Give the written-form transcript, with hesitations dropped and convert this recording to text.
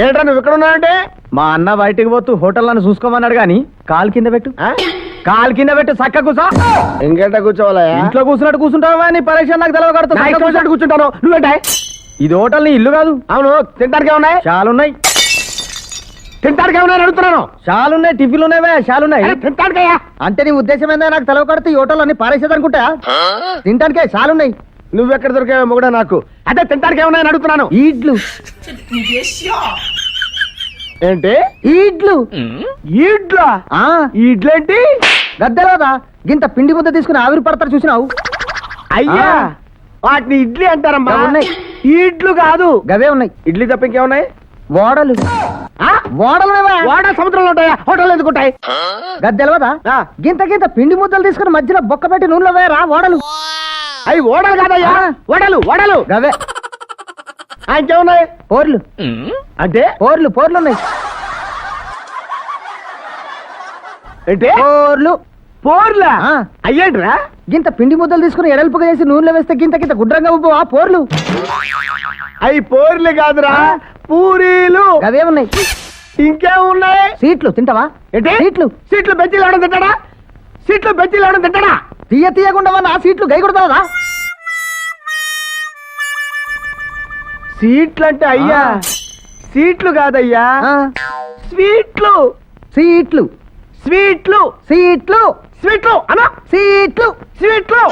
ఏంట్రా నువ్వు ఇక్కడ ఉన్నావంటే? మా అన్న బయటికి పోతూ హోటల్ నన్ను చూసుకోమన్నాడు గాని కాలు కింద పెట్టు కాలు కింద పెట్టు చక్క కూసా. ఇంకేట కూర్చోవాలా? ఇంట్లో కూర్చున్నట్టు కూర్చుంటావా నీ పరీక్ష నాకు తెలవకడతా. కూర్చుంటాను. నువ్వేంటే? ఇది హోటల్ నీ ఇల్లు కాదు. అవును, తింటానికే ఉన్నాయి. చాలున్నాయి. తింటానికే ఉన్నాయి అడుగుతున్నాను. చాలున్నాయి, టిఫిన్లు ఉన్నాయా? చాలున్నాయి. తింటానికయ్యా అంటే నీ ఉద్దేశం ఏందా? నాకు తెలవకడితే ఈ హోటల్ అన్ని పారేసేది అనుకుంటా. తింటానికే చాలున్నాయి. నువ్వెక్కడ దొరికావో మొగుడా నాకు. అదే తింటానికే ఉన్నాయని అడుగుతున్నాను. ఈడ్లు. ఏంటి? ఈడ్లు. ఈడ్లా? ఈడ్లేంటి? గద్దెలోదా గింత పిండి ముద్ద తీసుకుని ఆవిరి పడతారు చూసినావు? అయ్యా, వాటిని ఇడ్లీ అంటారమ్మా. ఈడ్లు కాదు, గవే ఉన్నాయి. ఇడ్లీ తప్ప ఇంకేమున్నాయి? ఓడలు. ఓడలు ఓడ సముద్రంలో ఉంటాయా? హోటల్ ఎందుకు ఉంటాయి? గద్దెలవదా? గింత గింత పిండి ముద్దలు తీసుకుని మధ్యలో బొక్క పెట్టి నూనెలో వేయరా ఓడలు. అవి ఓడలు కాదయ్యా, ఓడలు. ఓడలు గవే. ఇంకేమున్నాయి? పోర్లు. అంటే పోర్లు పోర్లు ఉన్నాయి. ఏంటి? పోర్లు. పోర్లా? అయ్యేంట్రా? గింత పిండి ముద్దలు తీసుకుని ఎడల్పుగా చేసి నూనెలో వేస్తే గింత గింత గుడ్రంగా ఉబ్బు ఆ పోర్లు. అవి పోర్లు కాదురా, పూరీలు. అవే ఉన్నాయి. ఇంకేమున్నాయి? సీట్లు తింటావా? ఏంటి? సీట్లు. సీట్లు బెజ్జీలు అవడం తింటాడా? సీట్లు బెజ్జీలు అవడం తింటాడా? తీయ తీయకుండా ఆ సీట్లు గై కొడతావా? సీట్లు అంటే అయ్యా సీట్లు కాదయ్యా, స్వీట్లు. సీట్లు. స్వీట్లు. సీట్లు. స్వీట్లు అనా? సీట్లు. స్వీట్లు.